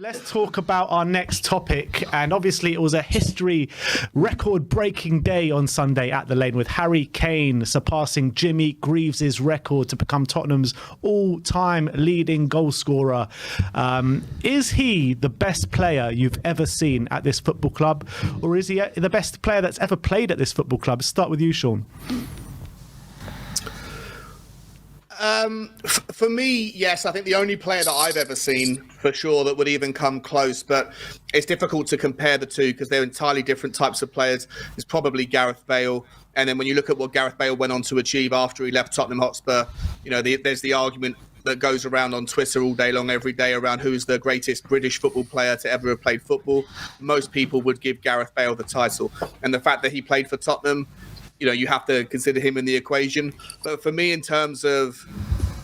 Let's talk about our next topic. And obviously it was a history record-breaking day on Sunday at the Lane with Harry Kane surpassing Jimmy Greaves' record to become Tottenham's all-time leading goal scorer. Is he the best player you've ever seen at this football club? Or is he the best player that's ever played at this football club? Start with you, Sean. For me, yes, I think the only player that I've ever seen for sure that would even come close, but it's difficult to compare the two because they're entirely different types of players, is probably Gareth Bale. And then when you look at what Gareth Bale went on to achieve after he left Tottenham Hotspur, you know, there's the argument that goes around on Twitter all day long, every day, around who's the greatest British football player to ever have played football. Most people would give Gareth Bale the title. And the fact that he played for Tottenham, you know, you have to consider him in the equation. But for me, in terms of,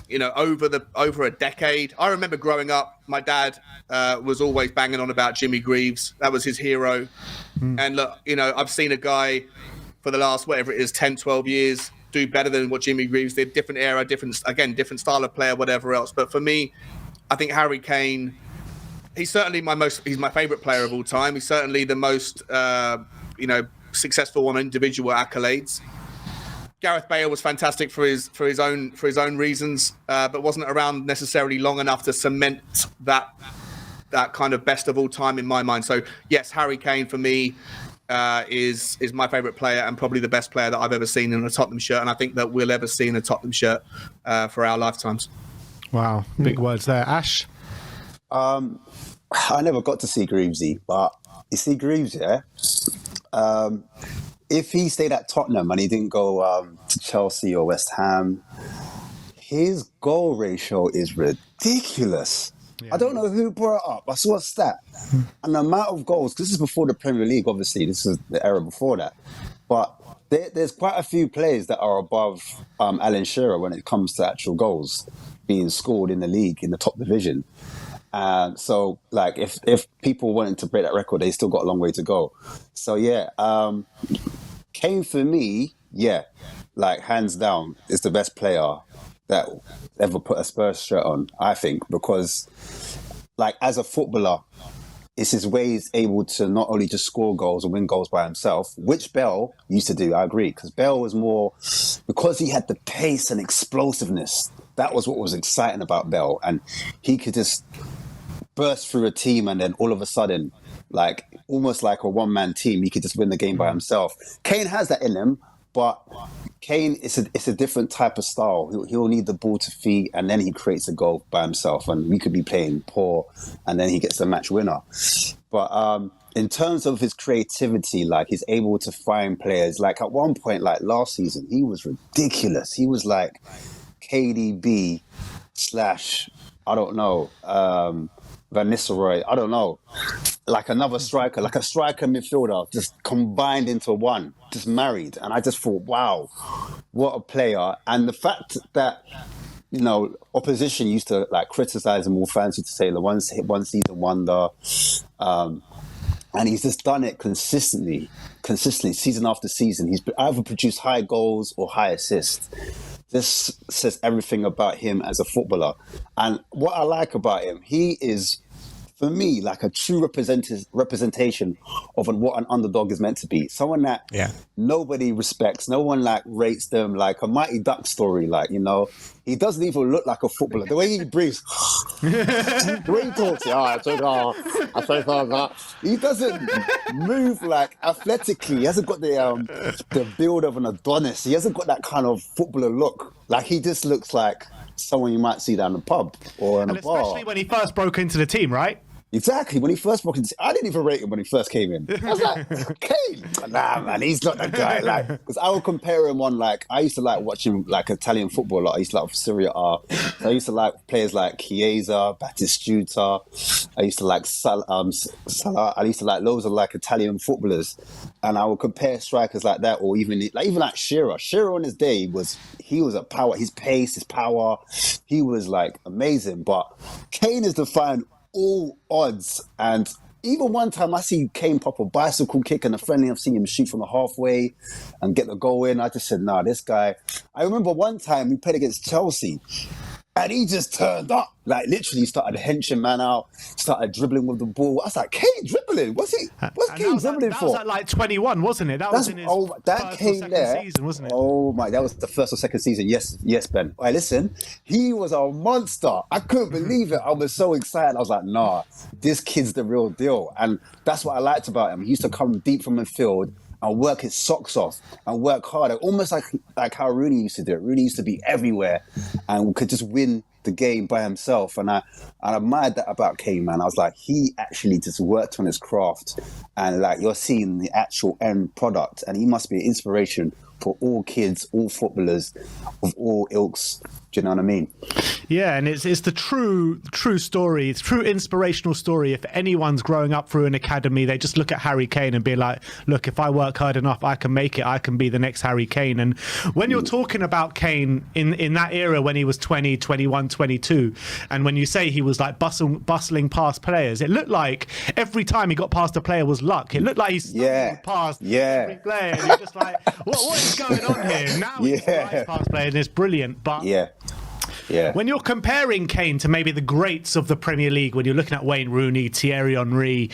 you know, over a decade, I remember growing up, my dad was always banging on about Jimmy Greaves. That was his hero. And look, you know, I've seen a guy for the last, whatever it is, 10, 12 years do better than what Jimmy Greaves did. Different era, different style of player, whatever else. But for me, I think Harry Kane, he's certainly he's my favourite player of all time. He's certainly the most, successful on individual accolades. Gareth Bale was fantastic for his own reasons, but wasn't around necessarily long enough to cement that kind of best of all time in my mind. So yes, Harry Kane for me is my favourite player and probably the best player that I've ever seen in a Tottenham shirt, and I think that we'll ever see in a Tottenham shirt for our lifetimes. Wow, big words there, Ash. I never got to see Greavesy, but you see Greaves, yeah. If he stayed at Tottenham and he didn't go to Chelsea or West Ham, his goal ratio is ridiculous. Yeah. I don't know who brought it up. I saw a stat. And the amount of goals, this is before the Premier League, obviously. This is the era before that. But there's quite a few players that are above Alan Shearer when it comes to actual goals being scored in the league, in the top division. So, like, if people wanted to break that record, they still got a long way to go. So, yeah, Kane for me, yeah, like, hands down, is the best player that ever put a Spurs shirt on, I think, because, like, as a footballer, it's his way he's able to not only just score goals and win goals by himself, which Bell used to do, I agree, because Bell was more, because he had the pace and explosiveness, that was what was exciting about Bell, and he could just burst through a team and then all of a sudden, like almost like a one-man team, he could just win the game by himself. Kane has that in him, but Kane, it's a different type of style. He'll need the ball to feet and then he creates a goal by himself, and we could be playing poor and then he gets the match winner. But in terms of his creativity, like, he's able to find players. Like, at one point, like last season, he was ridiculous. He was like KDB / I don't know, Van Nistelrooy, I don't know, like another striker, like a striker midfielder, just combined into one, just married. And I just thought, wow, what a player. And the fact that, you know, opposition used to like criticize him all fancy to say the one season wonder. And he's just done it consistently, season after season. He's either produced high goals or high assists. This says everything about him as a footballer. And what I like about him, he is, for me, like a true representation of what an underdog is meant to be. Someone that nobody respects, no one like rates them, like a Mighty Duck story. Like, you know, he doesn't even look like a footballer. The way he breathes, the way he talks, he doesn't move like athletically. He hasn't got the build of an Adonis. He hasn't got that kind of footballer look. Like, he just looks like someone you might see down the pub or in a bar. Especially when he first broke into the team, right? Exactly. When he first broke into, I didn't even rate him when he first came in. I was like, Kane, nah, man, he's not that guy. Like, because I would compare him on, like, I used to like watching like Italian football a lot. I used to like Serie A. So I used to like players like Chiesa, Batistuta. I used to like Salah. I used to like loads of like Italian footballers, and I would compare strikers like that, or even like Shearer. Shearer on his day he was a power. His pace, his power, he was like amazing. But Kane is defying all odds. And even one time I see Kane pop a bicycle kick and a friendly, I've seen him shoot from the halfway and get the goal in. I just said, nah, this guy. I remember one time we played against Chelsea And he just turned up, like literally started henching man out, started dribbling with the ball. I was like, Kane dribbling? What's Kane dribbling that for? was at like 21, wasn't it? That was in his that first or came second there. season, wasn't it? Oh my, that was the first or second season. Yes, Ben. All right, listen, he was a monster. I couldn't believe it. I was so excited. I was like, nah, this kid's the real deal. And that's what I liked about him. He used to come deep from midfield and work his socks off and work harder, almost like how Rooney used to do it. Rooney used to be everywhere and could just win the game by himself. And I admired that about Kane, man. I was like, he actually just worked on his craft, and like you're seeing the actual end product, and he must be an inspiration for all kids, all footballers of all ilks. Do you know what I mean? Yeah, and it's the true story. It's true inspirational story. If anyone's growing up through an academy, they just look at Harry Kane and be like, look, if I work hard enough, I can make it. I can be the next Harry Kane. And when you're talking about Kane in that era when he was 20, 21, 22, and when you say he was like bustling past players, it looked like every time he got past a player was luck. It looked like he stumbled past every player. And you're just like, what is going on here? Now he's past players and it's brilliant. But yeah. When you're comparing Kane to maybe the greats of the Premier League, when you're looking at Wayne Rooney, Thierry Henry,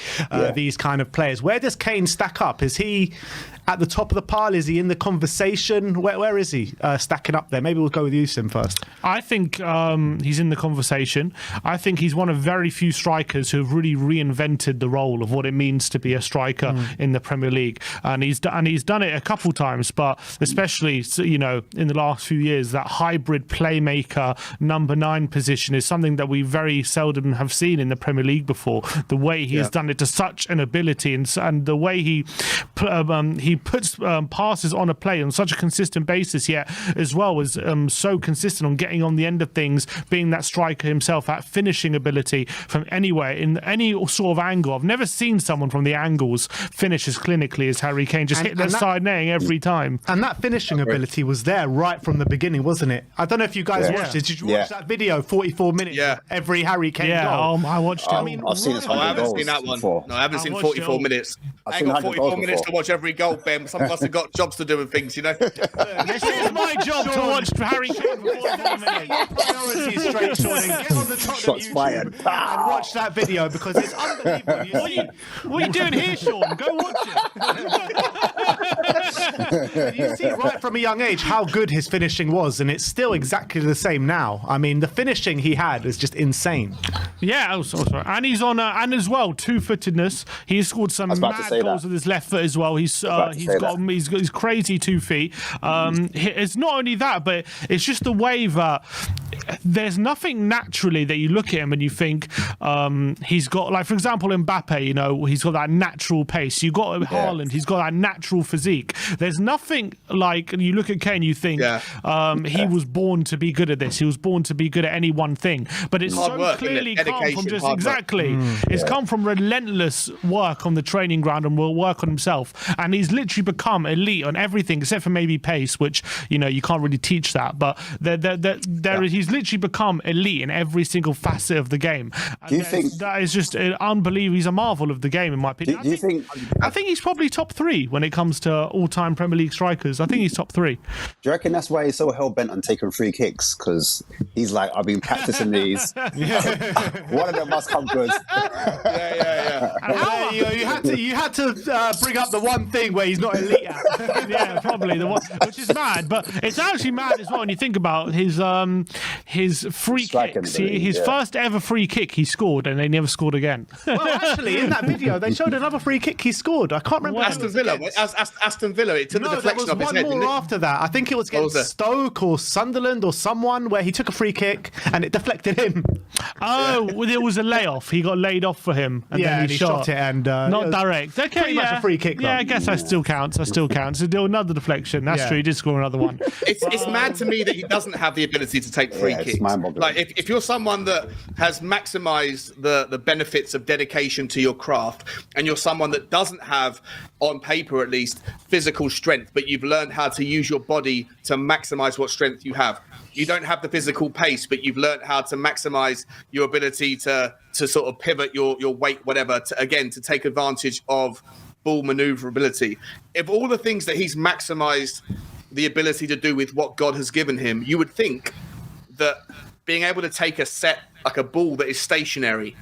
these kind of players, where does Kane stack up? Is he at the top of the pile? Is he in the conversation? Where is he stacking up there? Maybe we'll go with you, Sim, first. I think he's in the conversation. I think he's one of very few strikers who have really reinvented the role of what it means to be a striker in the Premier League, and he's done it a couple times, but especially in the last few years, that hybrid playmaker number 9 position is something that we very seldom have seen in the Premier League before. The way he has done it to such an ability, and the way he puts passes on a play on such a consistent basis, yet as well as so consistent on getting on the end of things, being that striker himself, that finishing ability from anywhere, in any sort of angle. I've never seen someone from the angles finish as clinically as Harry Kane, just hit the side netting every time. And that finishing ability was there right from the beginning, wasn't it? I don't know if you guys watched it. Did you watch that video, 44 minutes of every Harry Kane goal? I watched it. I've seen it. I haven't seen that one. Before. No, I haven't seen 44 minutes. I ain't got 44 minutes to watch every goal, Ben. Some of us have got jobs to do and things, This is my job to watch Harry Kane for 44 minutes. Priorities straight, Sean, and get on the Tottenham YouTube and watch that video because it's unbelievable. What are you doing here, Sean? Go watch it. You see right from a young age how good his finishing was, and it's still exactly the same now. I mean, the finishing he had is just insane. Yeah, sorry. And he's on, and as well, two-footedness. He's scored some mad goals with his left foot as well. He's got his crazy 2 feet. It's not only that, but it's just the way that there's nothing naturally that you look at him and you think he's got, like for example, Mbappe. He's got that natural pace. You got Haaland. He's got that natural physique. There's nothing like you look at Kane. You think he was born to be good at this. He was born to be good at any one thing. But it's so clearly come from just it's come from relentless work on the training ground and will work on himself. And he's literally become elite on everything except for maybe pace, which you can't really teach that. But he's literally become elite in every single facet of the game. And do you think that is just unbelievable? He's a marvel of the game, in my opinion. I think he's probably top 3 when it comes to all-time Premier League strikers. I think he's top 3. Do you reckon that's why he's so hell-bent on taking free kicks? Because he's like, I've been practicing these. One of them must come good. You had to bring up the one thing where he's not elite at. Yeah, probably the one, which is mad. But it's actually mad as well when you think about his free kicks. His first ever free kick he scored, and they never scored again. Well, actually, in that video, they showed another free kick he scored. I can't remember. Aston Villa. Aston Villa. It took the deflection off his head. There was one more after that. I think it was against Stoke or Sunderland or someone where he took a free kick and it deflected him. Oh, well, there was a layoff. He got laid off for him, and then he shot it, and not direct. Okay, pretty much a free kick. Yeah, I guess that still counts. So do another deflection. That's true. He did score another one. It's mad to me that he doesn't have the ability to take free kicks. Like if you're someone that has maximised the benefits of dedication to your craft, and you're someone that doesn't have, on paper at least, physical strength, but you've learned how to use your body to maximise what strength you have. You don't have the physical pace, but you've learned how to maximise your ability to sort of pivot your weight, whatever, to take advantage of ball manoeuvrability. If all the things that he's maximised the ability to do with what God has given him, you would think that being able to take a set, like a ball that is stationary,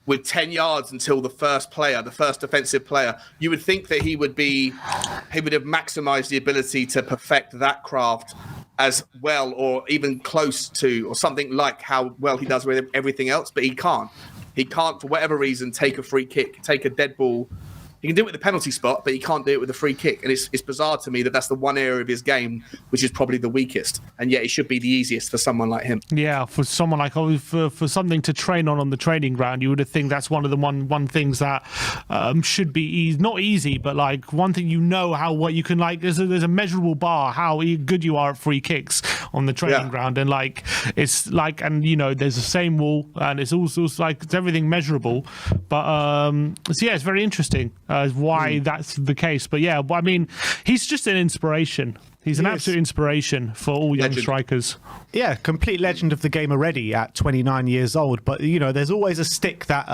with 10 yards until the first offensive player, you would think that he would have maximized the ability to perfect that craft as well, or even close to, or something like how well he does with everything else, but he can't. He can't, for whatever reason, take a free kick, take a dead ball. He can do it with the penalty spot, but he can't do it with a free kick. And it's bizarre to me that that's the one area of his game which is probably the weakest, and yet it should be the easiest for someone like him. Yeah, for someone like for something to train on the training ground, you would have think that's one of the one things that should be not easy, but like one thing what you can like. There's a measurable bar how good you are at free kicks on the training ground, and like it's like, and there's the same wall, and it's also like it's everything measurable. But so yeah, it's very interesting. Why that's the case. But yeah, I mean, he's just an inspiration. He's an absolute inspiration for all young strikers. Yeah, complete legend of the game already at 29 years old. But, there's always a stick that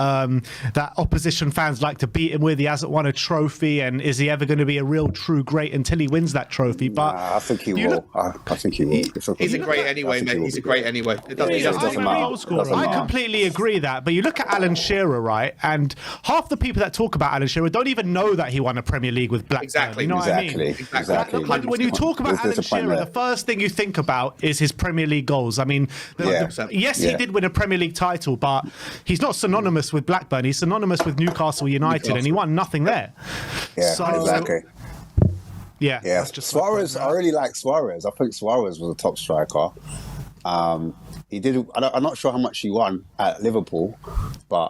that opposition fans like to beat him with. He hasn't won a trophy, and is he ever going to be a real true great until he wins that trophy? But I think he will. I think he will. He's a great anyway, mate. He's a great anyway. It doesn't matter. I completely agree that. But you look at Alan Shearer, right? And half the people that talk about Alan Shearer don't even know that he won a Premier League with Blackburn. Exactly. You know what I mean? Exactly. When you talk about Alan Shearer, the first thing you think about is his Premier League goals. I mean, yes, he did win a Premier League title, but he's not synonymous with Blackburn. He's synonymous with Newcastle United, and he won nothing there. Yeah, exactly. Yeah. Suarez, I really like Suarez. I think Suarez was a top striker. He did. I'm not sure how much he won at Liverpool, but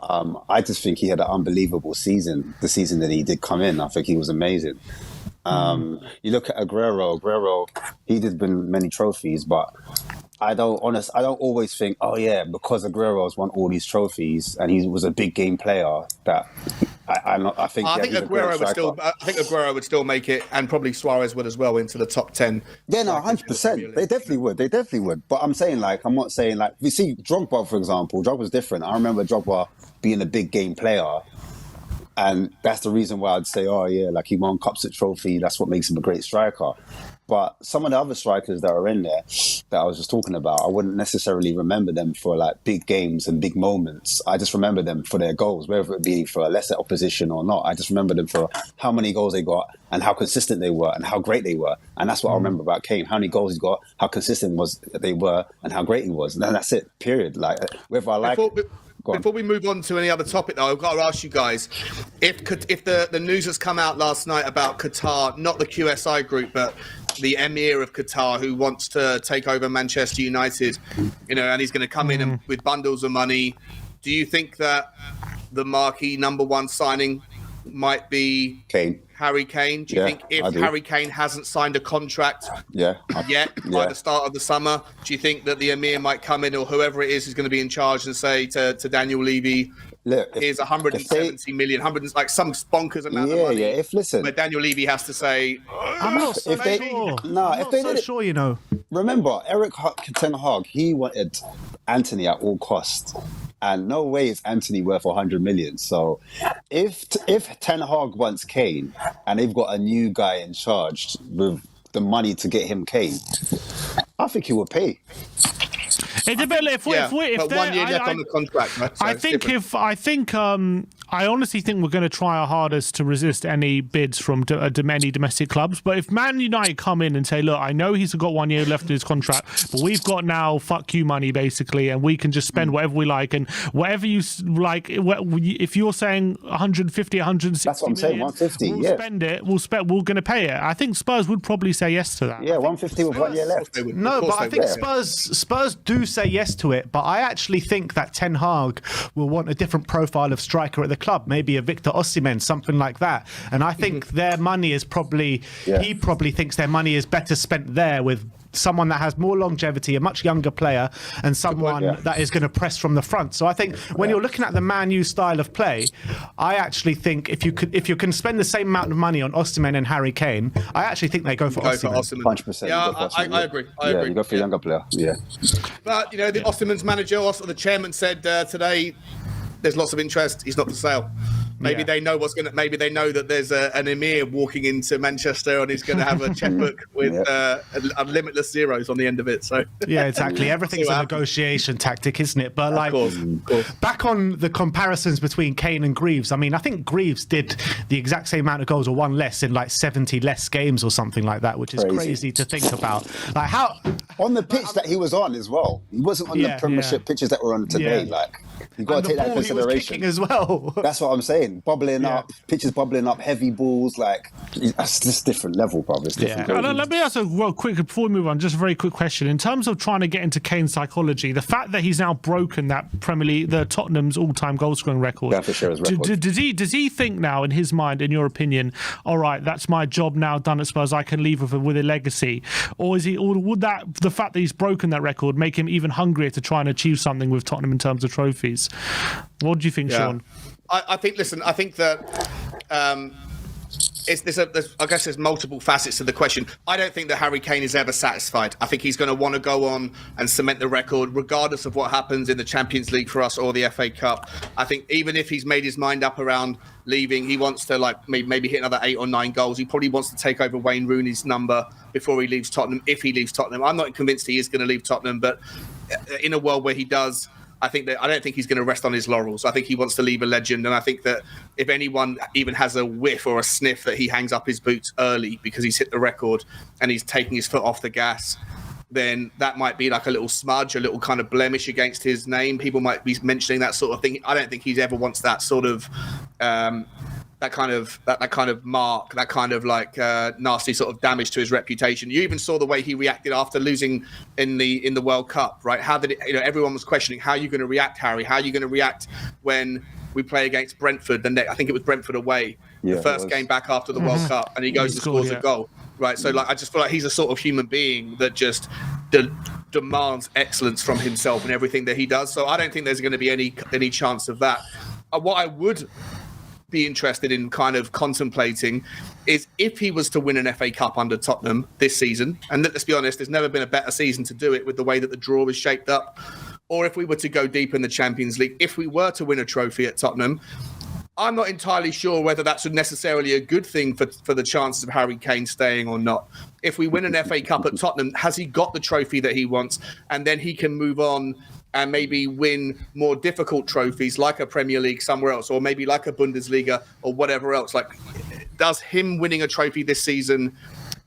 I just think he had an unbelievable season. The season that he did come in, I think he was amazing. You look at Aguero, he did win many trophies, but I don't always think, oh yeah, because Aguero's won all these trophies and he was a big game player, that I think Aguero would still make it, and probably Suarez would as well, into the top 10. Yeah, no, 100%. They definitely would. But I'm not saying like, you see Drogba, for example. Drogba's different. I remember Drogba being a big game player. And that's the reason why I'd say, oh yeah, like he won cups at trophy. That's what makes him a great striker. But some of the other strikers that are in there that I was just talking about, I wouldn't necessarily remember them for like big games and big moments. I just remember them for their goals, whether it be for a lesser opposition or not. I just remember them for how many goals they got and how consistent they were and how great they were. And that's what I remember about Kane. How many goals he got, how consistent they were, and how great he was. And then that's it, period. Like, whether I like... Before we move on to any other topic, though, I've got to ask you guys, if the news has come out last night about Qatar, not the QSI group, but the Emir of Qatar, who wants to take over Manchester United, and he's going to come in with bundles of money, do you think that the marquee number one signing might be Harry Kane? Do you think if Harry Kane hasn't signed a contract yet by the start of the summer, do you think that the Emir might come in, or whoever it is going to be in charge, and say to Daniel Levy, look, here's 170 million, like some bonkers amount of money? Where Daniel Levy has to say, I'm not so sure. Remember, Eric Ten Hag, he wanted Anthony at all costs. And no way is Anthony worth 100 million. So if Ten Hag wants Kane and they've got a new guy in charge with the money to get him Kane, I think he will pay. It depends if 1 year left on the contract. Right? So I honestly think we're going to try our hardest to resist any bids from many domestic clubs. But if Man United come in and say, look, I know he's got 1 year left in his contract, but we've got now fuck you money basically, and we can just spend whatever we like, and whatever you like. If you're saying 150, 160, that's what I'm saying. 150. We'll spend it. We're going to pay it. I think Spurs would probably say yes to that. Yeah, 150 with 1 year left. No, but I think Spurs do say yes to it. But I actually think that Ten Hag will want a different profile of striker at the club, maybe a Victor Osimhen, something like that. And I think their money is probably, he probably thinks their money is better spent there with someone that has more longevity, a much younger player, and someone that is going to press from the front. So I think when you're looking at the Man U style of play, I actually think if you can spend the same amount of money on Osimhen and Harry Kane, I actually think they go for Osimhen. 100%. Yeah, I agree. You go for a younger player. Yeah. But the Osimhen's manager, also the chairman, said today there's lots of interest. He's not for sale. Maybe they know what's gonna. Maybe they know that there's an Emir walking into Manchester and he's going to have a checkbook with limitless zeros on the end of it. So yeah, exactly. Everything's a negotiation tactic, isn't it? But like, of course. Back on the comparisons between Kane and Greaves. I mean, I think Greaves did the exact same amount of goals or one less in like 70 less games or something like that, which is crazy to think about. Like how on the pitch that he was on as well. He wasn't on the Premiership pitches that we're on today. Like. You've got to take that into consideration as well. That's what I'm saying. Bubbling up, pitches bubbling up, heavy balls. Like that's just different level, brother. It's different. Let me ask quick before we move on. Just a very quick question. In terms of trying to get into Kane's psychology, the fact that he's now broken that Premier League, the Tottenham's all-time goal scoring record. Yeah, for sure, does he think now, in his mind, in your opinion, all right, that's my job now done at Spurs. I can leave with a legacy, or would the fact that he's broken that record make him even hungrier to try and achieve something with Tottenham in terms of trophies? What do you think, Sean? I think that I guess there's multiple facets to the question. I don't think that Harry Kane is ever satisfied. I think he's going to want to go on and cement the record regardless of what happens in the Champions League for us or the FA Cup. I think even if he's made his mind up around leaving, he wants to like maybe hit another 8 or 9 goals. He probably wants to take over Wayne Rooney's number before he leaves Tottenham, if he leaves Tottenham. I'm not convinced he is going to leave Tottenham, but in a world where he does, I don't think he's going to rest on his laurels. I think he wants to leave a legend, and I think that if anyone even has a whiff or a sniff that he hangs up his boots early because he's hit the record and he's taking his foot off the gas, then that might be like a little smudge, a little kind of blemish against his name. People might be mentioning that sort of thing. I don't think he ever wants that sort of that kind of mark, that kind of like nasty sort of damage to his reputation. You even saw the way he reacted after losing in the World Cup, right? How did it, everyone was questioning, how are you going to react, Harry? How are you going to react when we play against Brentford? I think it was Brentford away, the first game back after the World Cup, and he goes and scores a goal, right? So like, I just feel like he's a sort of human being that just demands excellence from himself and everything that he does. So I don't think there's going to be any chance of that. What I would be interested in kind of contemplating is if he was to win an FA Cup under Tottenham this season, and let's be honest, there's never been a better season to do it with the way that the draw is shaped up, or if we were to go deep in the Champions League, if we were to win a trophy at Tottenham, I'm not entirely sure whether that's necessarily a good thing for the chances of Harry Kane staying or not. If we win an FA Cup at Tottenham, has he got the trophy that he wants? And then he can move on and maybe win more difficult trophies like a Premier League somewhere else, or maybe like a Bundesliga or whatever else. Like, does him winning a trophy this season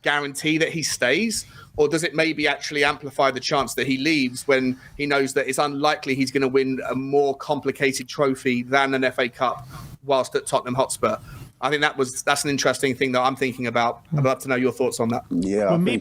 guarantee that he stays? Or does it maybe actually amplify the chance that he leaves when he knows that it's unlikely he's going to win a more complicated trophy than an FA Cup whilst at Tottenham Hotspur? I think that's an interesting thing that I'm thinking about. I'd love to know your thoughts on that. Yeah, well, me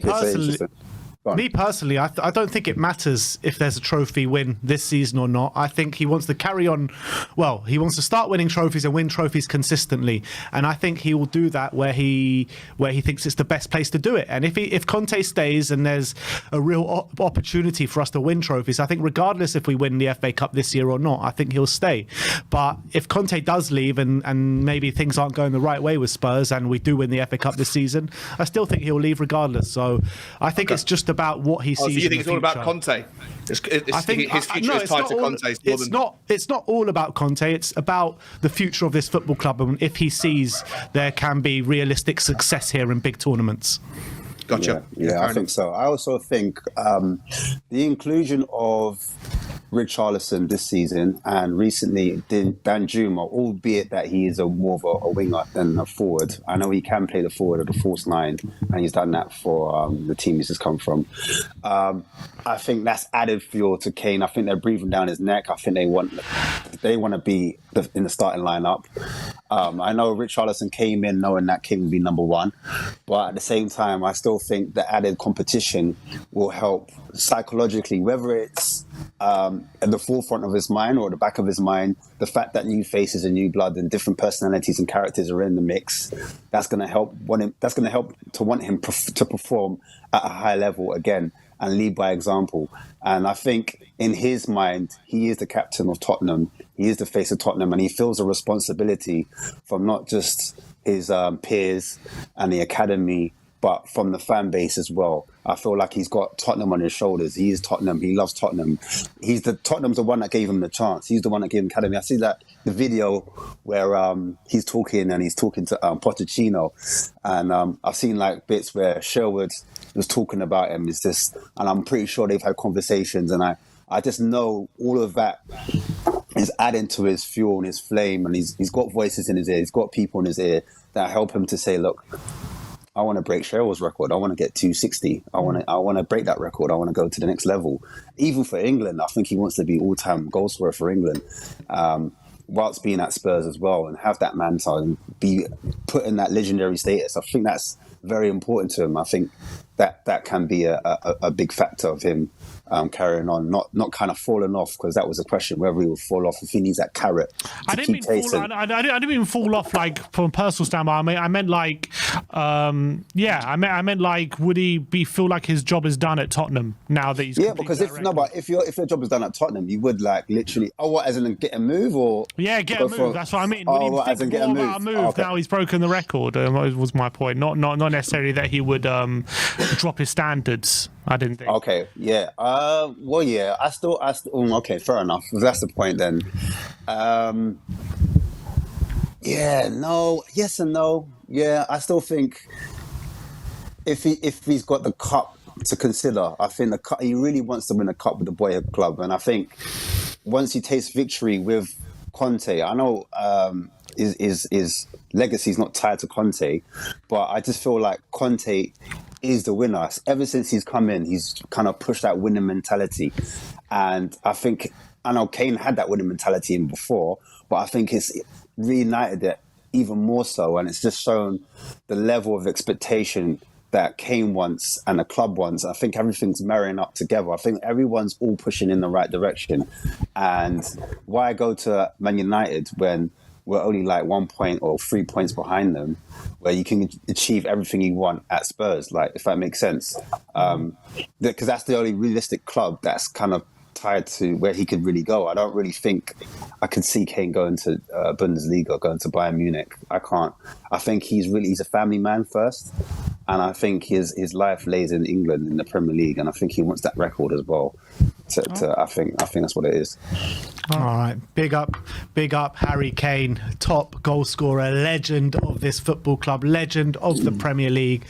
personally, I don't think it matters if there's a trophy win this season or not. I think he wants to carry on. Well, he wants to start winning trophies and win trophies consistently, and I think he will do that where he thinks it's the best place to do it. And if Conte stays and there's a real opportunity for us to win trophies, I think regardless if we win the FA Cup this year or not, I think he'll stay. But if Conte does leave and maybe things aren't going the right way with Spurs and we do win the FA Cup this season, I still think he'll leave regardless. So I think it's just about what he sees. So you think it's all about Conte? I think his future is tied to Conte. It's not all about Conte. It's about the future of this football club, and if he sees there can be realistic success here in big tournaments. Gotcha. Yeah, I think so. I also think the inclusion of Richarlison this season and recently Danjuma, albeit that he is more of a winger than a forward. I know he can play the forward or the false nine, and he's done that for the team he's just come from. I think that's added fuel to Kane. I think they're breathing down his neck. I think they want to be in the starting lineup. I know Richarlison came in knowing that Kane would be number one, but at the same time, I still think the added competition will help psychologically, whether it's at the forefront of his mind or at the back of his mind. The fact that new faces and new blood and different personalities and characters are in the mix, that's going to help to want him to perform at a high level again and lead by example. And I think in his mind, he is the captain of Tottenham. He is the face of Tottenham, and he feels a responsibility from not just his peers and the academy, but from the fan base as well. I feel like he's got Tottenham on his shoulders. He is Tottenham. He loves Tottenham. Tottenham's the one that gave him the chance. He's the one that gave him academy. I see that the video where he's talking to Pochettino, and I've seen like bits where Sherwood was talking about him. And I'm pretty sure they've had conversations, and I just know all of that is adding to his fuel and his flame, and he's got voices in his ear. He's got people in his ear that help him to say, look, I want to break Cheryl's record. I want to get 260. I want to break that record. I want to go to the next level. Even for England, I think he wants to be all-time goal scorer for England, whilst being at Spurs as well, and have that mantle and be put in that legendary status. I think that's very important to him. I think that can be a big factor of him carrying on, not kind of falling off, because that was a question whether he would fall off if he needs that carrot. I didn't mean fall off like from a personal standpoint. I meant like, I meant like, would he feel like his job is done at Tottenham now that he's because if your job is done at Tottenham, you would like literally as in get a move or get a move. That's what I mean. As in get a move. About a move now he's broken the record. Was my point. Not necessarily that he would drop his standards. I didn't think. Okay, yeah. I still. Okay, fair enough. If that's the point, then. Yes and no. Yeah, I still think if he's got the cup to consider, I think the cup, he really wants to win a cup with the boyhood club, and I think once he tastes victory with Conte, I know his legacy is not tied to Conte, but I just feel like Conte is the winner. Ever since he's come in, he's kind of pushed that winning mentality. And I know Kane had that winning mentality in before, but I think it's reunited it even more so. And it's just shown the level of expectation that Kane wants and the club wants. I think everything's marrying up together. I think everyone's all pushing in the right direction. And why go to Man United when we're only like 1 point or 3 points behind them, where you can achieve everything you want at Spurs, like, if that makes sense. Because that's the only realistic club that's kind of tied to where he could really go. I don't really think I could see Kane going to Bundesliga, going to Bayern Munich. I can't. I think he's a family man first, and I think his life lays in England in the Premier League, and I think he wants that record as well. I think that's what it is. All right, big up Harry Kane, top goal scorer, legend of this football club, legend of the Premier League.